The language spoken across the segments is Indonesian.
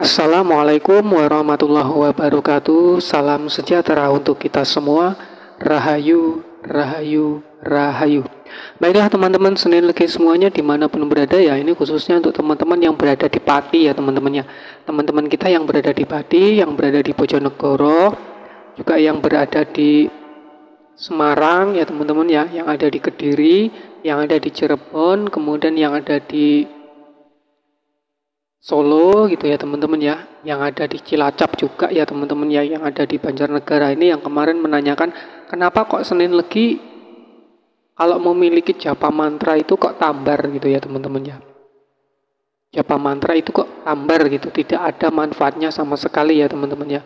Assalamualaikum warahmatullahi wabarakatuh. Salam sejahtera untuk kita semua. Rahayu, rahayu, rahayu. Baiklah teman-teman Senin Legi semuanya dimanapun berada ya. Ini khususnya untuk teman-teman yang berada di Pati ya teman-teman ya. Teman-teman kita yang berada di Pati, yang berada di Bojonegoro, juga yang berada di Semarang ya teman-teman ya. Yang ada di Kediri, yang ada di Cirebon, kemudian yang ada di Solo gitu ya teman-teman ya, yang ada di Cilacap juga ya teman-teman ya, yang ada di Banjarnegara ini yang kemarin menanyakan kenapa kok Senin Legi kalau memiliki japa mantra itu kok tambar gitu ya teman-teman ya. Japa mantra itu kok tambar gitu, tidak ada manfaatnya sama sekali ya teman-teman ya.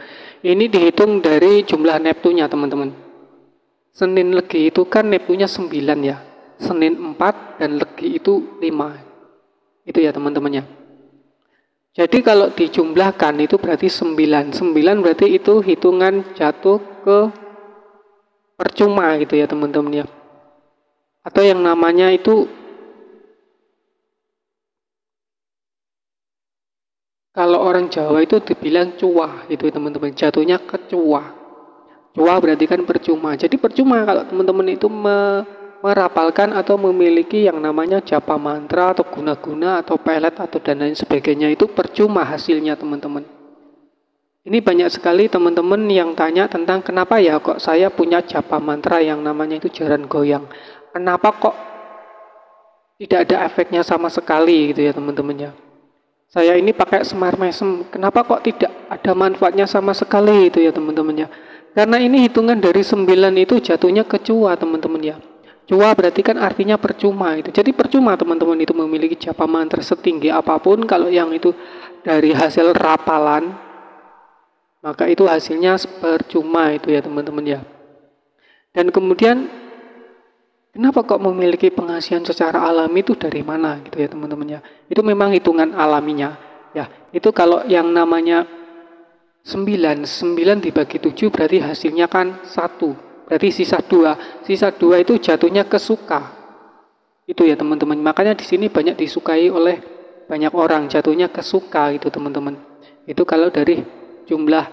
Ini dihitung dari jumlah Neptunya teman-teman. Senin Legi itu kan Neptunya 9 ya, Senin 4 dan Legi itu 5. Itu ya teman-teman ya. Jadi kalau dijumlahkan itu berarti 9. 9 berarti itu hitungan jatuh ke percuma gitu ya teman-teman ya. Atau yang namanya itu kalau orang Jawa itu dibilang cuah gitu ya teman-teman. Jatuhnya ke cuah. Cuah berarti kan percuma. Jadi percuma kalau teman-teman itu merapalkan atau memiliki yang namanya japa mantra atau guna-guna atau pelet atau dan lain sebagainya, itu percuma hasilnya teman-teman. Ini banyak sekali teman-teman yang tanya tentang kenapa ya kok saya punya japa mantra yang namanya itu jaran goyang. Kenapa kok tidak ada efeknya sama sekali gitu ya teman-teman ya. Saya ini pakai semar mesem, kenapa kok tidak ada manfaatnya sama sekali itu ya teman-teman ya. Karena ini hitungan dari 9 itu jatuhnya ke cuah teman-teman ya. Cuah berarti kan artinya percuma itu. Jadi percuma teman-teman itu memiliki japa mantra setinggi apapun kalau yang itu dari hasil rapalan, maka itu hasilnya percuma itu ya teman-teman ya. Dan kemudian kenapa kok memiliki penghasilan secara alami itu dari mana gitu ya teman-teman ya. Itu memang hitungan alaminya. Ya, itu kalau yang namanya 9 dibagi 7 berarti hasilnya kan 1. Berarti sisa 2. Sisa 2 itu jatuhnya ke suka. Itu ya teman-teman. Makanya di sini banyak disukai oleh banyak orang, jatuhnya ke suka gitu teman-teman. Itu kalau dari jumlah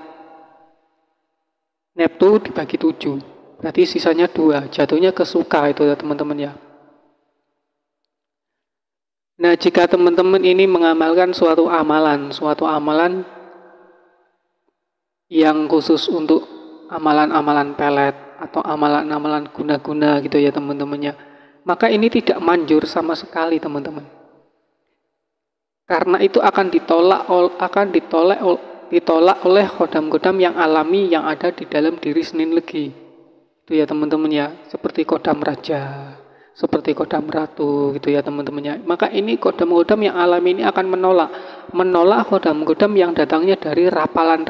Neptu dibagi 7. Berarti sisanya 2, jatuhnya ke suka itu ya teman-teman ya. Nah, jika teman-teman ini mengamalkan suatu amalan yang khusus untuk amalan-amalan pelet atau amalan-amalan guna-guna gitu ya teman-temannya, maka ini tidak manjur sama sekali teman-teman. Karena itu akan ditolak oleh kodam-kodam yang alami yang ada di dalam diri Senin Legi. Itu ya teman-teman ya, seperti kodam raja, seperti kodam ratu gitu ya teman-temannya. Maka ini kodam-kodam yang alami ini akan menolak kodam-kodam yang datangnya dari rapalan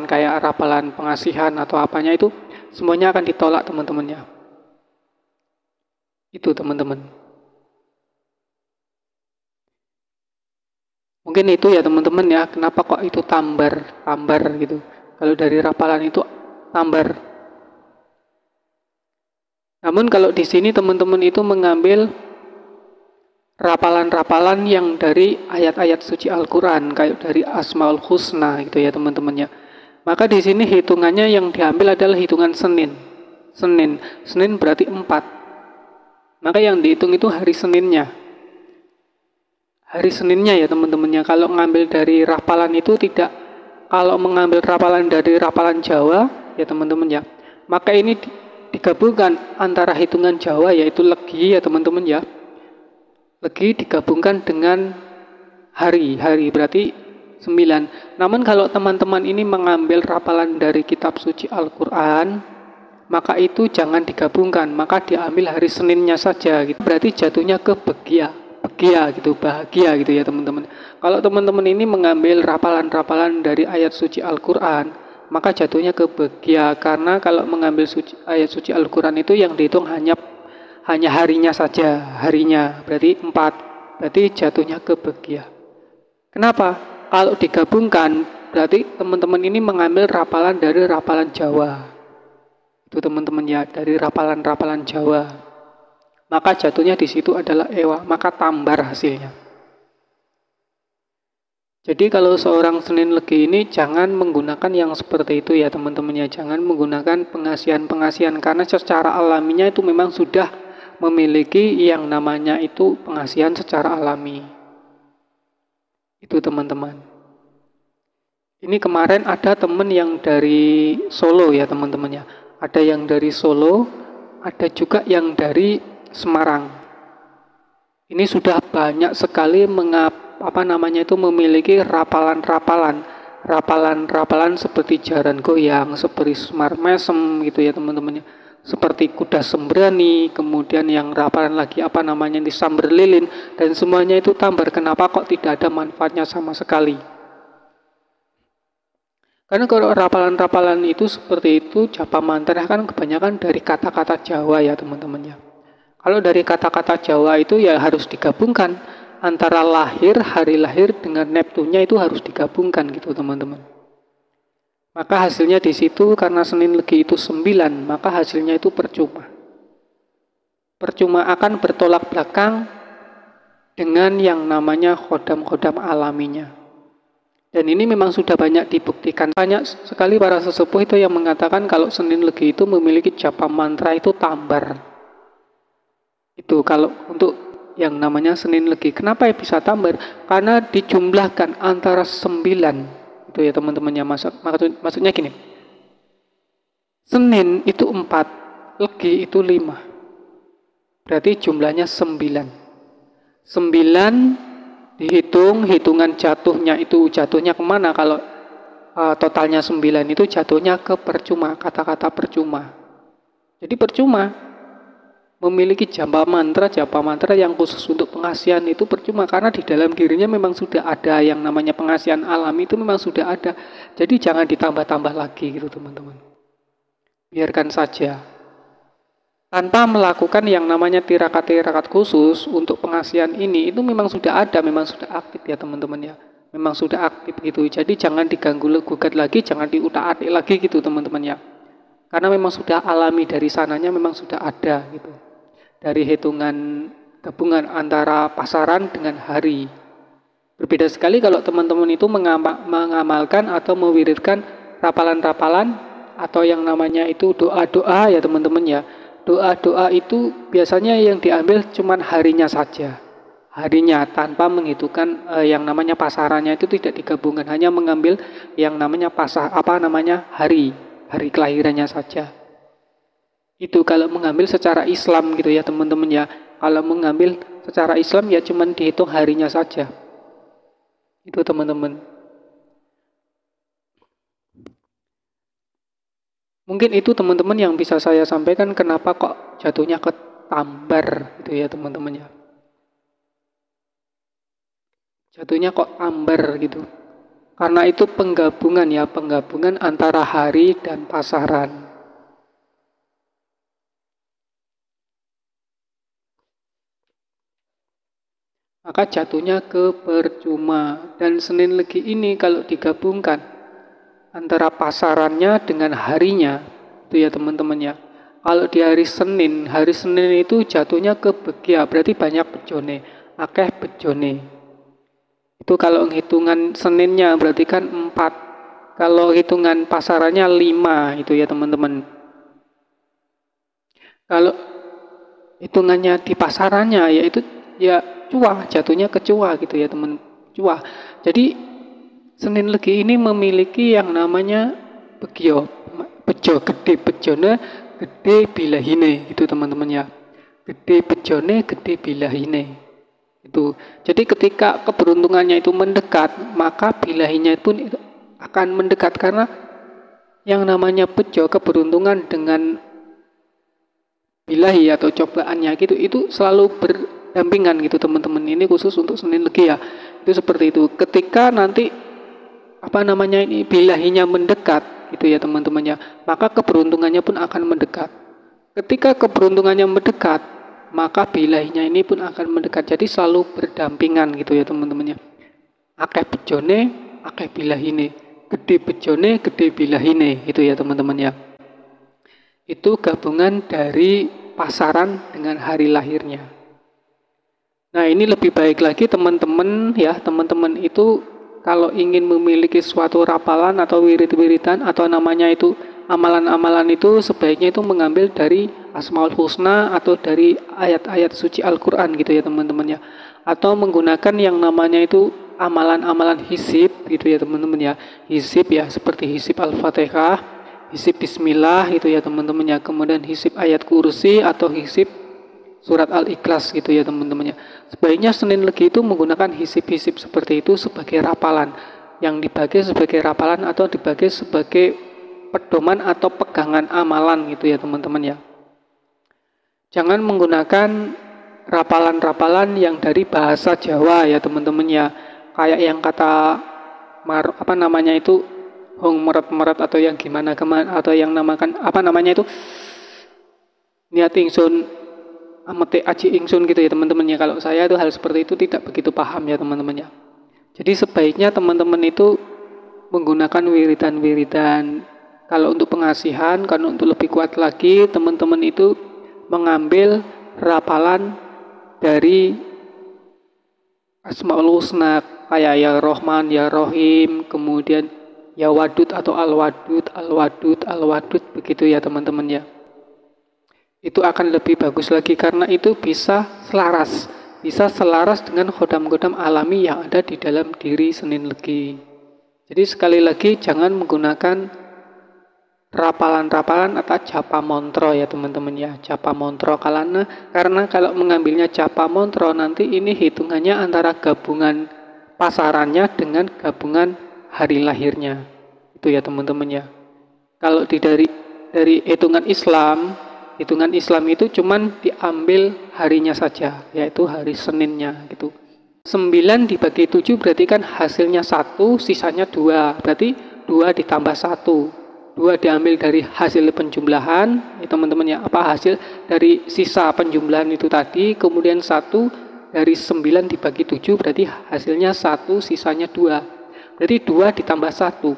kayak rapalan pengasihan atau apanya, itu semuanya akan ditolak teman-temannya. Itu teman-teman. Mungkin itu ya teman-teman ya, kenapa kok itu tambar gitu. Kalau dari rapalan itu tambar. Namun kalau di sini teman-teman itu mengambil rapalan-rapalan yang dari ayat-ayat suci Al-Quran, kayak dari Asmaul Husna gitu ya teman-teman ya. Maka di sini hitungannya yang diambil adalah hitungan Senin. Senin berarti 4. Maka yang dihitung itu hari Seninnya. Hari Seninnya ya teman-temannya. Kalau mengambil dari rapalan itu tidak, kalau mengambil rapalan dari rapalan Jawa ya teman-teman ya, maka ini digabungkan antara hitungan Jawa yaitu Legi ya teman-teman ya. Legi digabungkan dengan hari berarti 9. Namun kalau teman-teman ini mengambil rapalan dari kitab suci Al-Quran, maka itu jangan digabungkan, maka diambil hari Seninnya saja gitu. Berarti jatuhnya ke bahagia gitu ya teman-teman. Kalau teman-teman ini mengambil rapalan-rapalan dari ayat suci Al-Quran, maka jatuhnya ke bahagia, karena kalau mengambil ayat suci Al-Quran itu yang dihitung hanya harinya saja, berarti 4, berarti jatuhnya ke bahagia. Kenapa? Kalau digabungkan berarti teman-teman ini mengambil rapalan dari rapalan Jawa. Itu teman-teman ya, dari rapalan-rapalan Jawa. Maka jatuhnya di situ adalah ewa, maka tambar hasilnya. Jadi kalau seorang Senin Legi ini jangan menggunakan yang seperti itu ya teman-teman ya. Jangan menggunakan pengasihan-pengasihan karena secara alaminya itu memang sudah memiliki yang namanya itu pengasihan secara alami. Itu teman-teman. Ini kemarin ada teman yang dari Solo ya teman-teman ya. Ada yang dari Solo, ada juga yang dari Semarang. Ini sudah banyak sekali memiliki rapalan seperti jaran goyang, seperti semar mesem gitu ya teman-teman ya. Seperti kuda sembrani, kemudian yang rapalan lagi di samber lilin, dan semuanya itu tambar. Kenapa kok tidak ada manfaatnya sama sekali? Karena kalau rapalan-rapalan itu seperti itu, japa mantra kan kebanyakan dari kata-kata Jawa ya teman-teman ya. Kalau dari kata-kata Jawa itu ya harus digabungkan antara hari lahir dengan Neptunnya itu harus digabungkan gitu teman-teman. Maka hasilnya di situ karena Senin Legi itu 9, maka hasilnya itu percuma. Percuma akan bertolak belakang dengan yang namanya khodam-khodam alaminya. Dan ini memang sudah banyak dibuktikan. Banyak sekali para sesepuh itu yang mengatakan kalau Senin Legi itu memiliki japa mantra itu tambar. Itu kalau untuk yang namanya Senin Legi. Kenapa ya bisa tambar? Karena dijumlahkan antara 9. Itu ya teman-teman ya. Maksudnya gini. Senin itu 4, Legi itu 5. Berarti jumlahnya 9. 9 dihitung, hitungan jatuhnya kemana? Kalau totalnya 9 itu jatuhnya ke percuma, kata-kata percuma. Jadi percuma memiliki japa mantra yang khusus untuk pengasihan itu percuma, karena di dalam dirinya memang sudah ada yang namanya pengasihan alami, itu memang sudah ada. Jadi jangan ditambah-tambah lagi gitu teman-teman. Biarkan saja. Tanpa melakukan yang namanya tirakat-tirakat khusus untuk pengasihan ini, itu memang sudah ada, memang sudah aktif ya teman-teman ya. Memang sudah aktif gitu. Jadi jangan diganggu gugat lagi, jangan diutak-atik lagi gitu teman-teman ya. Karena memang sudah alami dari sananya, memang sudah ada gitu. Dari hitungan gabungan antara pasaran dengan hari. Berbeda sekali kalau teman-teman itu mengamalkan atau mewiridkan rapalan-rapalan atau yang namanya itu doa-doa ya teman-teman ya. Doa-doa itu biasanya yang diambil cuman harinya saja. Harinya tanpa menghitungkan yang namanya pasarannya itu tidak digabungkan, hanya mengambil yang namanya hari kelahirannya saja. Itu kalau mengambil secara Islam gitu ya teman-teman ya. Kalau mengambil secara Islam ya cuman dihitung harinya saja. Itu teman-teman. Mungkin itu teman-teman yang bisa saya sampaikan kenapa kok jatuhnya ke tambar gitu ya teman-teman ya. Jatuhnya kok tambar gitu. Karena itu penggabungan antara hari dan pasaran. Maka jatuhnya ke percuma. Dan Senin Legi ini kalau digabungkan antara pasarannya dengan harinya, itu ya teman-teman ya. Kalau di hari Senin itu jatuhnya ke begia, berarti banyak bejone, akeh bejone. Itu kalau hitungan Seninnya berarti kan 4. Kalau hitungan pasarannya 5, itu ya teman-teman. Kalau hitungannya di pasarannya yaitu ya cuah, jatuhnya ke cuah gitu ya teman, cuah. Jadi Senin Legi ini memiliki yang namanya bejo gede, bejone gede bilahine gitu teman-teman ya. Gede bejone gede bilahine itu. Jadi ketika keberuntungannya itu mendekat, maka bilahinya pun akan mendekat, karena yang namanya bejo keberuntungan dengan bilahi atau cobaannya gitu itu selalu berdampingan gitu teman-teman. Ini khusus untuk Senin Legi ya. Itu seperti itu. Ketika nanti bilahinya mendekat gitu ya teman-teman ya, maka keberuntungannya pun akan mendekat. Ketika keberuntungannya mendekat, maka bilahinya ini pun akan mendekat. Jadi selalu berdampingan gitu ya teman-teman ya. Akeh bejone, akeh bilahine. Gede bejone, gede bilahine, itu ya teman-teman ya. Itu gabungan dari pasaran dengan hari lahirnya. Nah, ini lebih baik lagi teman-teman ya, teman-teman itu kalau ingin memiliki suatu rapalan atau wirid-wiridan atau namanya itu amalan-amalan itu sebaiknya itu mengambil dari Asmaul Husna atau dari ayat-ayat suci Al-Quran gitu ya teman-teman ya. Atau menggunakan yang namanya itu amalan-amalan hisib gitu ya teman-teman ya. Hisib ya seperti hisib Al-Fatihah, hisib Bismillah gitu ya teman-teman ya. Kemudian hisib ayat kursi atau hisib surat Al-Ikhlas gitu ya teman-teman ya. Sebaiknya Senin Legi itu menggunakan hisib-hisib seperti itu sebagai rapalan. Yang dipakai sebagai rapalan atau dipakai sebagai pedoman atau pegangan amalan gitu ya teman-teman ya. Jangan menggunakan rapalan-rapalan yang dari bahasa Jawa ya teman-teman ya. Kayak yang kata apa namanya itu hong meret-meret atau yang gimana atau yang namakan apa namanya itu niat ingsun amete aji ingsun gitu ya teman-teman ya. Kalau saya itu hal seperti itu tidak begitu paham ya teman-teman ya. Jadi sebaiknya teman-teman itu menggunakan wiridan-wiridan. Kalau untuk pengasihan, kalau untuk lebih kuat lagi, teman-teman itu mengambil rapalan dari Asmaul Husna kayak ya Rahman, ya Rahim, kemudian ya Wadud atau Al-Wadud, Al-Wadud, Al-Wadud begitu ya teman-teman ya. Itu akan lebih bagus lagi karena itu bisa selaras dengan khodam-khodam alami yang ada di dalam diri Senin Legi. Jadi sekali lagi jangan menggunakan rapalan-rapalan atau japa montro ya teman-teman ya. Japa montro karena kalau mengambilnya japa montro nanti ini hitungannya antara gabungan pasarannya dengan gabungan hari lahirnya. Itu ya teman-teman ya. Kalau dari hitungan Islam itu cuman diambil harinya saja, yaitu hari Seninnya gitu. 9 dibagi 7 berarti kan hasilnya 1, sisanya 2. Berarti 2 ditambah 1. 2 diambil dari hasil penjumlahan, ya teman-teman ya, hasil dari sisa penjumlahan itu tadi, kemudian 1 dari 9 dibagi 7 berarti hasilnya 1, sisanya 2. Berarti 2 ditambah 1.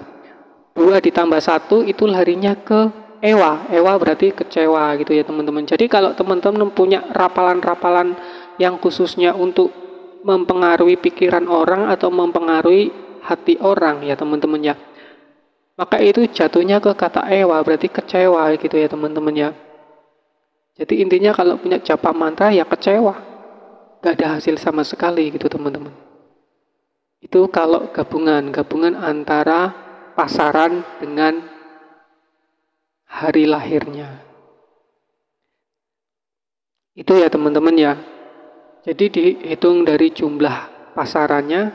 2 ditambah 1 itu larinya ke Ewa berarti kecewa gitu ya teman-teman. Jadi kalau teman-teman punya rapalan-rapalan yang khususnya untuk mempengaruhi pikiran orang atau mempengaruhi hati orang ya teman-teman ya, maka itu jatuhnya ke kata ewa, berarti kecewa gitu ya teman-teman ya. Jadi intinya kalau punya japa mantra ya kecewa, gak ada hasil sama sekali gitu teman-teman. Itu kalau gabungan antara pasaran dengan hari lahirnya. Itu ya teman-teman ya. Jadi dihitung dari jumlah pasarannya,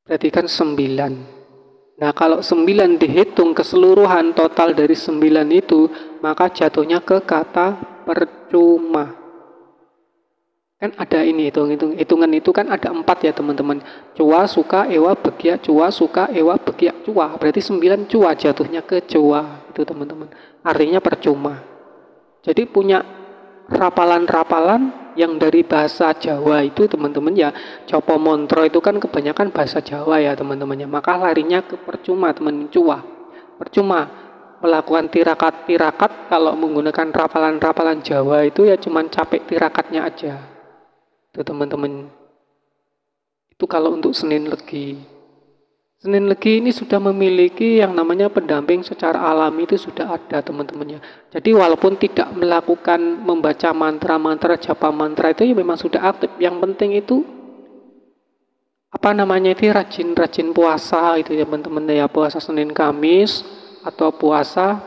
berarti kan 9. Nah kalau 9 dihitung keseluruhan total dari 9 itu, maka jatuhnya ke kata percuma. Kan ada ini hitungan itu kan ada 4 ya teman-teman. Cua, suka, ewa, begia, cua, suka, ewa, begia, cua. Berarti 9 cua jatuhnya ke cua itu teman-teman. Artinya percuma. Jadi punya rapalan-rapalan yang dari bahasa Jawa itu teman-teman ya. Jopo Montro itu kan kebanyakan bahasa Jawa ya teman-teman ya. Maka larinya ke percuma teman-teman, cua. Percuma melakukan tirakat kalau menggunakan rapalan-rapalan Jawa itu ya cuman capek tirakatnya aja. Itu teman-teman. Itu kalau untuk Senin Legi. Senin Legi ini sudah memiliki yang namanya pendamping secara alami itu sudah ada teman-temannya. Jadi walaupun tidak melakukan membaca mantra-mantra, japa mantra itu ya memang sudah aktif. Yang penting itu itu rajin-rajin puasa itu ya teman-teman ya, puasa Senin Kamis atau puasa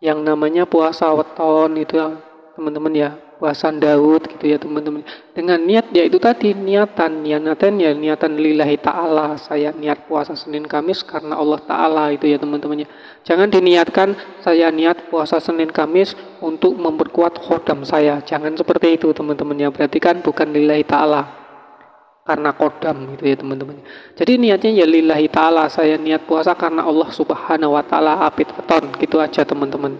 yang namanya puasa weton itu ya teman-teman ya. Puasa Daud gitu ya teman-teman. Dengan niat yaitu tadi niatan lillahi ta'ala. Saya niat puasa Senin Kamis karena Allah Ta'ala itu ya teman-teman ya. Jangan diniatkan saya niat puasa Senin Kamis untuk memperkuat khodam saya. Jangan seperti itu teman-teman ya. Berarti kan bukan lillahi ta'ala karena khodam gitu ya teman-teman. Jadi niatnya ya lillahi ta'ala. Saya niat puasa karena Allah Subhanahu wa ta'ala apidaton gitu aja teman-teman.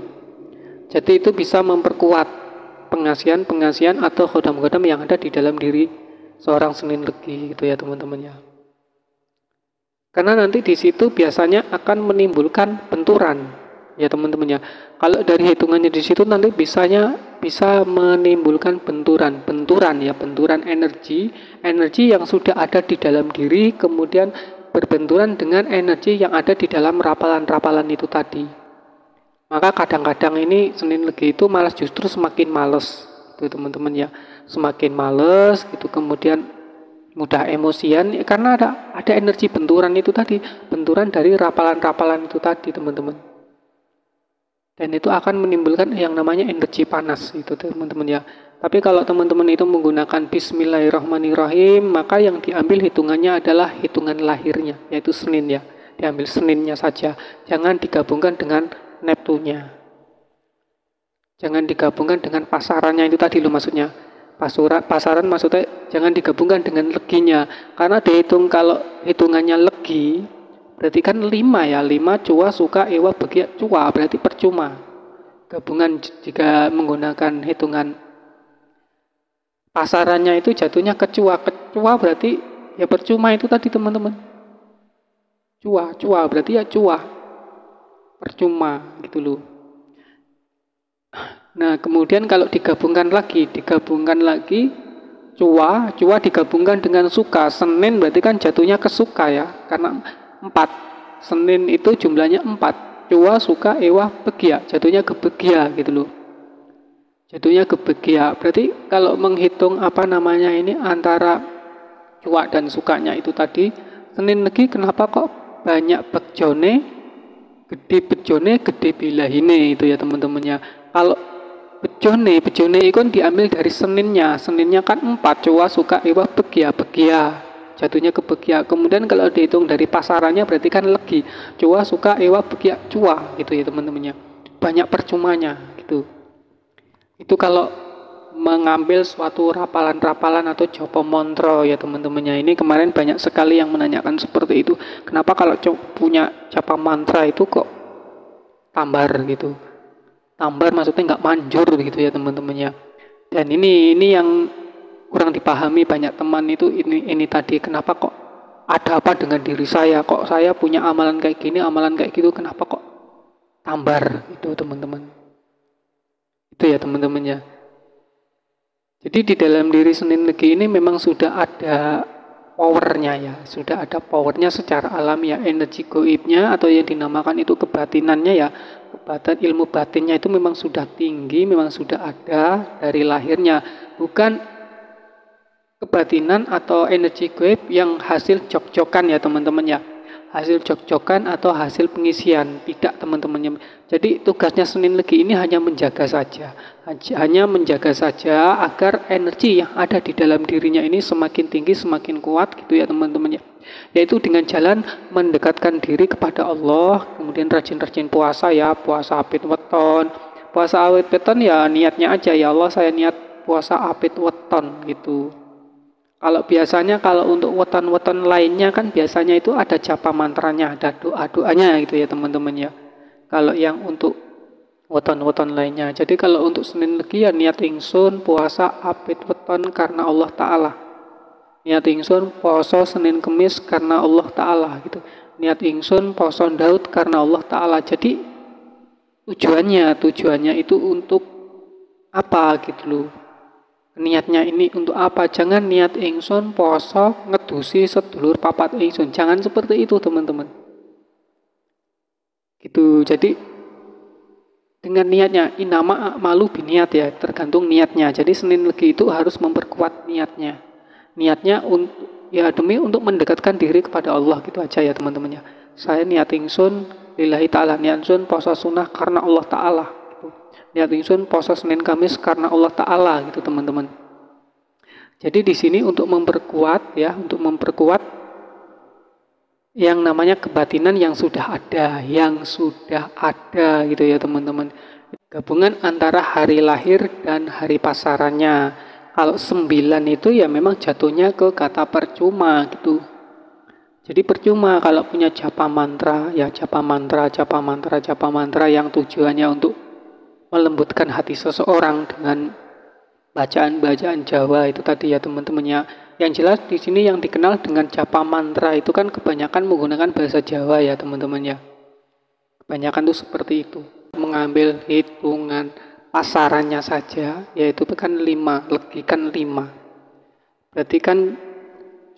Jadi itu bisa memperkuat pengasihan atau khodam-khodam yang ada di dalam diri seorang Senin Legi gitu ya teman-teman ya. Karena nanti di situ biasanya akan menimbulkan benturan ya teman-teman ya. Kalau dari hitungannya di situ nanti bisanya bisa menimbulkan benturan energi yang sudah ada di dalam diri, kemudian berbenturan dengan energi yang ada di dalam rapalan-rapalan itu tadi. Maka kadang-kadang ini Senin Legi itu malas, justru semakin males gitu teman-teman ya, semakin males gitu, kemudian mudah emosian karena ada energi benturan itu tadi, benturan dari rapalan-rapalan itu tadi teman-teman. Dan itu akan menimbulkan yang namanya energi panas itu teman-teman ya. Tapi kalau teman-teman itu menggunakan Bismillahirrahmanirrahim, maka yang diambil hitungannya adalah hitungan lahirnya, yaitu Senin ya. Diambil Seninnya saja, jangan digabungkan dengan Neptunnya. Jangan digabungkan dengan pasarannya itu tadi loh maksudnya. Pasaran maksudnya jangan digabungkan dengan leginya. Karena dihitung kalau hitungannya legi, berarti kan 5 ya. 5 cua, suka, ewa, begia, cua. Berarti percuma. Gabungan jika menggunakan hitungan pasarannya itu jatuhnya ke cua. Cua berarti ya percuma itu tadi teman-teman. Cua berarti ya cua. Percuma gitu loh. Nah, kemudian kalau digabungkan lagi cua digabungkan dengan suka. Senin berarti kan jatuhnya ke suka ya, karena 4. Senin itu jumlahnya 4. Cua, suka, ewa, begia, jatuhnya ke begia gitu loh. Jatuhnya ke begia. Berarti kalau menghitung ini antara cua dan sukanya itu tadi, Senin Legi kenapa kok banyak bejone gede bilahine itu ya teman-temannya. Kalau bejone itu kan diambil dari Seninnya kan 4, cua, suka, ewa, begia, jatuhnya ke begia. Kemudian kalau dihitung dari pasarannya berarti kan legi, cua, suka, ewa, begia, cua gitu ya teman-temannya. Banyak percumanya gitu. Itu kalau mengambil suatu rapalan-rapalan atau jopo montro ya teman-temannya. Ini kemarin banyak sekali yang menanyakan seperti itu. Kenapa kalau punya japa mantra itu kok tambar gitu? Tambar maksudnya nggak manjur gitu ya teman-temannya. Dan ini yang kurang dipahami banyak teman itu ini tadi, kenapa kok ada apa dengan diri saya? Kok saya punya amalan kayak gini, amalan kayak gitu, kenapa kok tambar itu teman-teman? Itu ya teman-temannya. Jadi di dalam diri Senin Legi ini memang sudah ada powernya ya, sudah ada powernya secara alami ya, energi goibnya atau yang dinamakan itu kebatinannya ya, ilmu batinnya itu memang sudah tinggi, memang sudah ada dari lahirnya, bukan kebatinan atau energi goib yang hasil jok-jokan ya teman-teman ya, hasil jok-jokan atau hasil pengisian, tidak teman-temannya. Jadi tugasnya Senin Legi ini hanya menjaga saja agar energi yang ada di dalam dirinya ini semakin tinggi, semakin kuat gitu ya teman-temannya. Yaitu dengan jalan mendekatkan diri kepada Allah, kemudian rajin-rajin puasa ya, puasa apit weton. Puasa awit weton ya niatnya aja, ya Allah saya niat puasa apit weton gitu. Kalau biasanya kalau untuk weton-weton lainnya kan biasanya itu ada japa mantranya, ada doa-doanya gitu ya teman-teman ya. Kalau yang untuk weton-weton lainnya. Jadi kalau untuk Senin Legi ya niat ingsun puasa apit weton karena Allah Ta'ala. Niat ingsun poso Senin Kemis karena Allah Ta'ala gitu. Niat ingsun poso Daud karena Allah Ta'ala. Jadi tujuannya itu untuk apa gitu loh. Niatnya ini untuk apa? Jangan niat ingsun poso ngedusi sedulur papat ingsun. Jangan seperti itu teman-teman. Gitu. Jadi dengan niatnya, inama malu biniat ya, tergantung niatnya. Jadi Senin Legi itu harus memperkuat niatnya. Niatnya demi untuk mendekatkan diri kepada Allah gitu aja ya teman-temannya. Saya niat ingsun lillahi ta'ala, niat ingsun poso sunnah karena Allah Ta'ala. Niat ingsun poso Senin Kamis karena Allah Ta'ala gitu teman-teman. Jadi di sini untuk memperkuat yang namanya kebatinan yang sudah ada gitu ya teman-teman. Gabungan antara hari lahir dan hari pasarannya. Kalau 9 itu ya memang jatuhnya ke kata percuma gitu. Jadi percuma kalau punya japa mantra yang tujuannya untuk melembutkan hati seseorang dengan bacaan-bacaan Jawa itu tadi ya teman-temannya. Yang jelas di sini yang dikenal dengan japa mantra itu kan kebanyakan menggunakan bahasa Jawa ya teman-temannya. Kebanyakan tuh seperti itu. Mengambil hitungan pasarannya saja, yaitu kan 5, legi kan 5. Berarti kan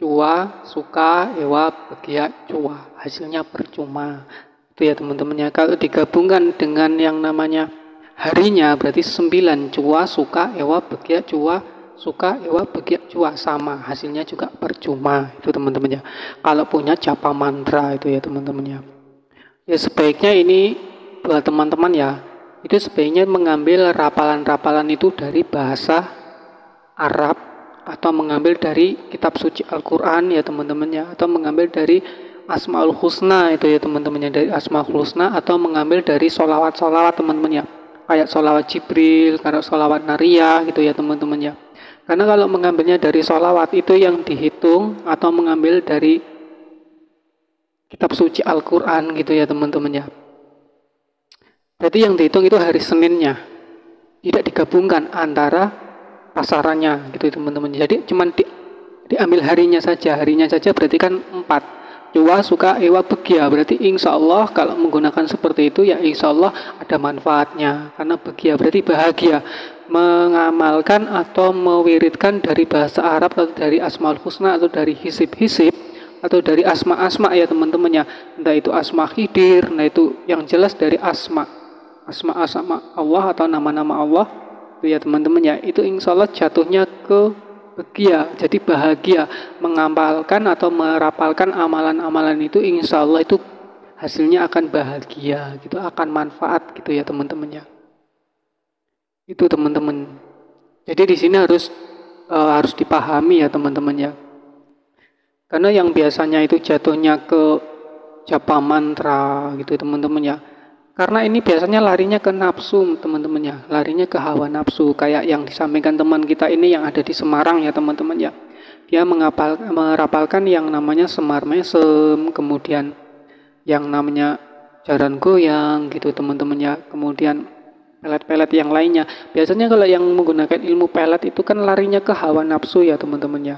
cua, suka, ewa, bagia, cua. Hasilnya percuma. Itu ya teman-teman ya. Kalau digabungkan dengan yang namanya harinya, berarti 9. Cua, suka, ewa, bagia, cua, suka, ewa, bagia, cua. Sama. Hasilnya juga percuma. Itu teman-teman ya. Kalau punya japa mantra itu ya teman-teman ya. Ya sebaiknya ini buat teman-teman ya, itu sebaiknya mengambil rapalan-rapalan itu dari bahasa Arab atau mengambil dari kitab suci Al-Quran ya teman-teman ya, atau mengambil dari Asmaul Husna itu ya teman-teman ya, dari Asmaul Husna, atau mengambil dari solawat-solawat teman-teman ya, kayak solawat Jibril, kayak solawat Nariyah gitu ya teman-teman ya. Karena kalau mengambilnya dari solawat itu yang dihitung, atau mengambil dari kitab suci Al-Quran gitu ya teman-teman ya, berarti yang dihitung itu hari Seninnya, tidak digabungkan antara pasarannya gitu teman-teman. Jadi cuman diambil harinya saja berarti kan 4. Cua, suka, ewa, bagia. Berarti insya Allah kalau menggunakan seperti itu ya insya Allah ada manfaatnya. Karena bagia berarti bahagia. Mengamalkan atau mewiridkan dari bahasa Arab atau dari Asmaul Husna atau dari hisib-hisib atau dari asma-asma ya teman-teman ya. Entah itu asma Khidir, nah itu yang jelas dari asma Allah atau nama-nama Allah itu ya teman-teman ya, itu insya Allah jatuhnya ke bahagia, jadi bahagia. Mengamalkan atau merapalkan amalan-amalan itu insya Allah itu hasilnya akan bahagia gitu, akan manfaat gitu ya teman-teman ya. Itu teman-teman, jadi di sini harus dipahami ya teman-teman ya, karena yang biasanya itu jatuhnya ke japa mantra gitu teman-teman ya, karena ini biasanya larinya ke nafsu teman-teman ya, larinya ke hawa nafsu. Kayak yang disampaikan teman kita ini yang ada di Semarang ya teman-teman ya. Dia merapalkan yang namanya Semar Mesem, kemudian yang namanya jaran goyang gitu teman-teman ya. Kemudian pelet-pelet yang lainnya. Biasanya kalau yang menggunakan ilmu pelet itu kan larinya ke hawa nafsu ya teman-teman ya.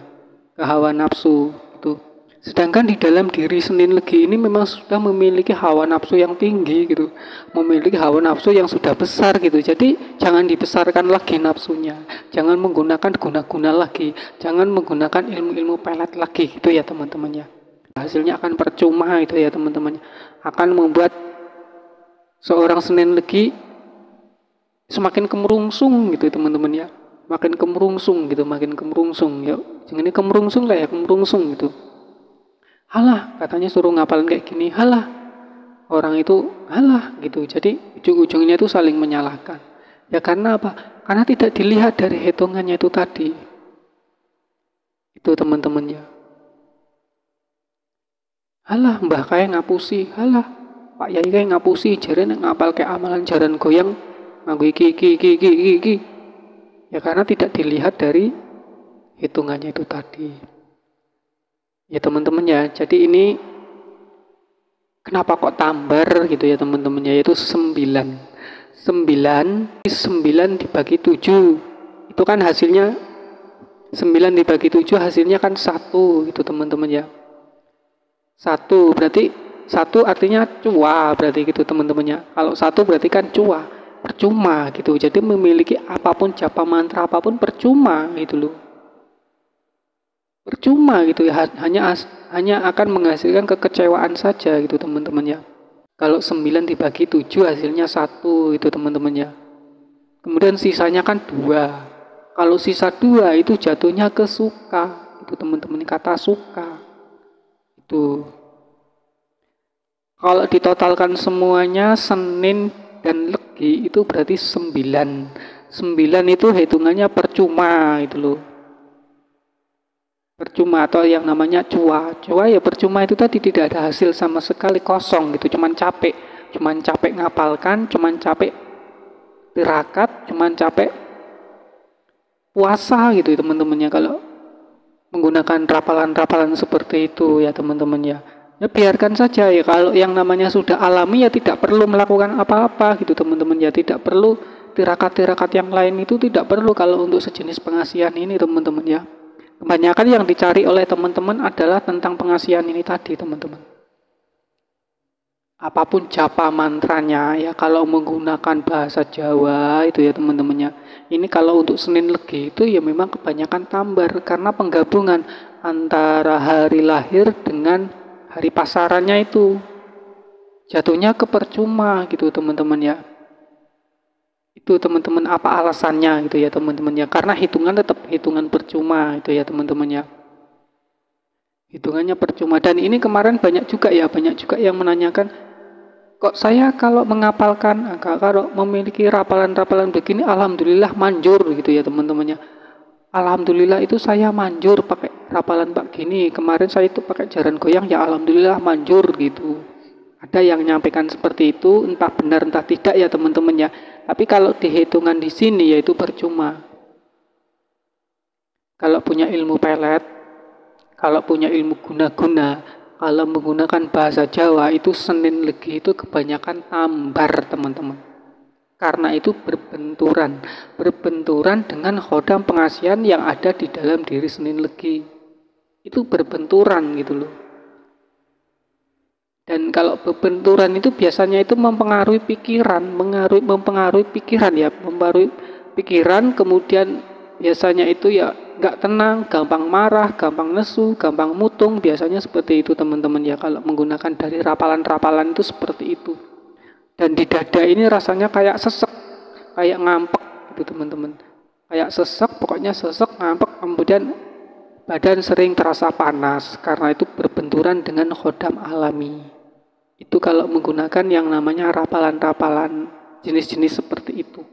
Ke hawa nafsu itu. Sedangkan di dalam diri Senin Legi ini memang sudah memiliki hawa nafsu yang tinggi gitu, memiliki hawa nafsu yang sudah besar gitu. Jadi jangan dibesarkan lagi nafsunya, jangan menggunakan guna-guna lagi, jangan menggunakan ilmu-ilmu pelet lagi gitu ya teman-teman ya. Hasilnya akan percuma itu ya teman-teman, akan membuat seorang Senin Legi semakin kemerungsung gitu teman-teman ya, makin kemerungsung gitu, makin kemerungsung ya. Jangan ini kemerungsung lah ya, kemerungsung gitu. Halah, katanya suruh ngapalin kayak gini, halah. Orang itu halah gitu. Jadi ujung-ujungnya itu saling menyalahkan. Ya karena apa? Karena tidak dilihat dari hitungannya itu tadi. Itu teman-teman ya. Halah, mbah kayak ngapusi, halah. Pak Yai kayak ngapusi, jaren ngapal kayak amalan jaran goyang, nganggo iki. Ya karena tidak dilihat dari hitungannya itu tadi. Ya teman-teman ya, jadi ini kenapa kok tambar gitu ya teman-teman ya, yaitu 9 dibagi 7 itu kan hasilnya 9 dibagi 7 hasilnya kan 1 itu teman-teman ya. 1 berarti 1 artinya cua berarti gitu teman-teman ya. Kalau 1 berarti kan cua, percuma gitu. Jadi memiliki apapun japa mantra apapun percuma gitu loh. Percuma gitu ya, hanya akan menghasilkan kekecewaan saja gitu teman-teman ya. Kalau 9 dibagi 7 hasilnya 1 itu teman-teman ya. Kemudian sisanya kan 2. Kalau sisa 2 itu jatuhnya ke suka. Itu teman-teman, kata suka. Itu. Kalau ditotalkan semuanya Senin dan Legi itu berarti 9. 9 itu hitungannya percuma itu loh. Percuma atau yang namanya cua ya percuma itu tadi, tidak ada hasil sama sekali, kosong gitu, cuman capek ngapalkan, cuman capek tirakat, cuman capek puasa gitu teman-temannya kalau menggunakan rapalan-rapalan seperti itu ya teman-teman ya. Ya biarkan saja ya, kalau yang namanya sudah alami ya tidak perlu melakukan apa-apa gitu teman-teman ya, tidak perlu tirakat-tirakat yang lain itu tidak perlu kalau untuk sejenis pengasihan ini teman-teman ya. Kebanyakan yang dicari oleh teman-teman adalah tentang pengasihan ini tadi teman-teman. apapun japa mantranya ya, kalau menggunakan bahasa Jawa itu ya teman-temannya. Ini kalau untuk Senin Legi itu ya memang kebanyakan tambar karena penggabungan antara hari lahir dengan hari pasarannya itu. Jatuhnya ke percuma gitu teman-teman ya. Itu teman-teman apa alasannya gitu ya teman-teman ya. Karena hitungan tetap hitungan percuma itu ya teman-teman ya. Hitungannya percuma. Dan ini kemarin banyak juga yang menanyakan, kok saya kalau mengapalkan, kalau memiliki rapalan-rapalan begini, alhamdulillah manjur gitu ya teman-temannya. Alhamdulillah itu saya manjur pakai rapalan Pak gini. Kemarin saya itu pakai jaran goyang ya alhamdulillah manjur gitu. Ada yang nyampaikan seperti itu, entah benar entah tidak ya teman-teman ya. Tapi kalau dihitungan di sini yaitu percuma. Kalau punya ilmu pelet, kalau punya ilmu guna-guna, kalau menggunakan bahasa Jawa itu Senin Legi itu kebanyakan tambar teman-teman. Karena itu berbenturan dengan khodam pengasihan yang ada di dalam diri Senin Legi. Itu berbenturan gitu loh. Dan kalau berbenturan itu biasanya itu mempengaruhi pikiran, mempengaruhi pikiran, kemudian biasanya itu ya nggak tenang, gampang marah, gampang nesu, gampang mutung, biasanya seperti itu teman-teman ya kalau menggunakan dari rapalan-rapalan itu seperti itu. Dan di dada ini rasanya kayak sesek, kayak ngampek gitu teman-teman. Kayak sesek, pokoknya sesek, ngampek, kemudian badan sering terasa panas karena itu berbenturan dengan khodam alami. Itu kalau menggunakan yang namanya rapalan-rapalan jenis-jenis seperti itu.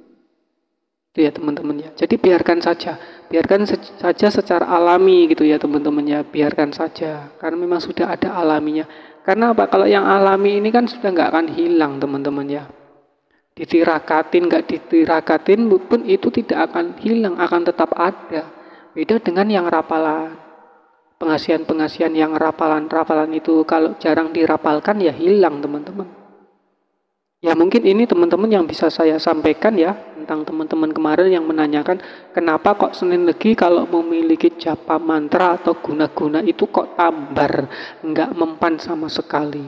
Itu ya teman-teman ya. Jadi biarkan saja secara alami gitu ya teman-teman ya. Biarkan saja karena memang sudah ada alaminya. Karena apa? Kalau yang alami ini kan sudah nggak akan hilang teman-teman ya. Ditirakatin nggak ditirakatin pun itu tidak akan hilang, akan tetap ada. Beda dengan yang rapalan. Pengasihan-pengasihan yang rapalan-rapalan itu kalau jarang dirapalkan ya hilang teman-teman. Ya mungkin ini teman-teman yang bisa saya sampaikan ya tentang teman-teman kemarin yang menanyakan kenapa kok Senin Legi kalau memiliki japa mantra atau guna-guna itu kok tambar, nggak mempan sama sekali.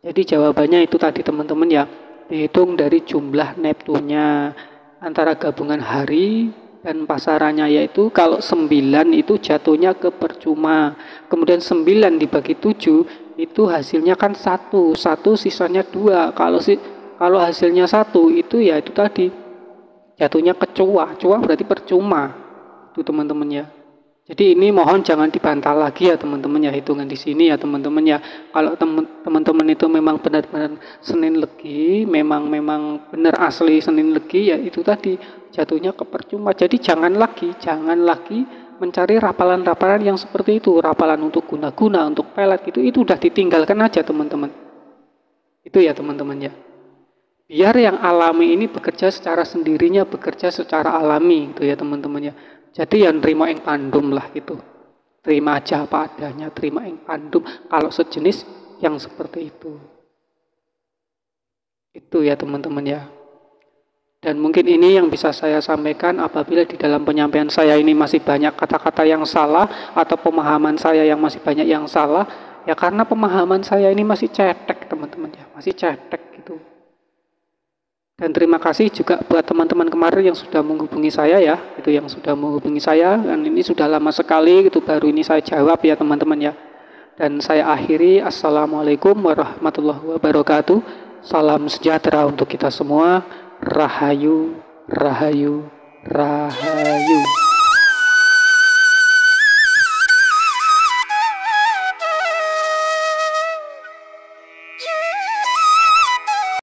Jadi jawabannya itu tadi teman-teman ya, dihitung dari jumlah Neptunnya antara gabungan hari dan pasarannya, yaitu kalau 9 itu jatuhnya ke percuma, kemudian 9 dibagi 7 itu hasilnya kan 1 sisanya 2. Kalau hasilnya 1 itu ya itu tadi jatuhnya ke cuah berarti percuma itu teman-teman ya. Jadi ini mohon jangan dibantah lagi ya teman-teman ya, hitungan di sini ya teman-teman ya. Kalau teman-teman itu memang benar-benar Senin Legi, memang benar asli Senin Legi ya itu tadi jatuhnya ke percuma. Jadi jangan lagi mencari rapalan-rapalan yang seperti itu, rapalan untuk guna-guna, untuk pelet itu udah ditinggalkan aja teman-teman. Itu ya teman-teman ya. Biar yang alami ini bekerja secara sendirinya, bekerja secara alami gitu ya teman-teman ya. Jadi yang terima yang pandum lah gitu. Terima aja apa adanya, terima yang pandum kalau sejenis yang seperti itu. Itu ya teman-teman ya. Dan mungkin ini yang bisa saya sampaikan apabila di dalam penyampaian saya ini masih banyak kata-kata yang salah atau pemahaman saya yang masih banyak yang salah, ya karena pemahaman saya ini masih cetek teman-teman ya, masih cetek gitu. Dan terima kasih juga buat teman-teman kemarin yang sudah menghubungi saya ya, itu yang sudah menghubungi saya, dan ini sudah lama sekali gitu, baru ini saya jawab ya teman-teman ya. Dan saya akhiri, Assalamualaikum warahmatullahi wabarakatuh. Salam sejahtera untuk kita semua. Rahayu, rahayu, rahayu.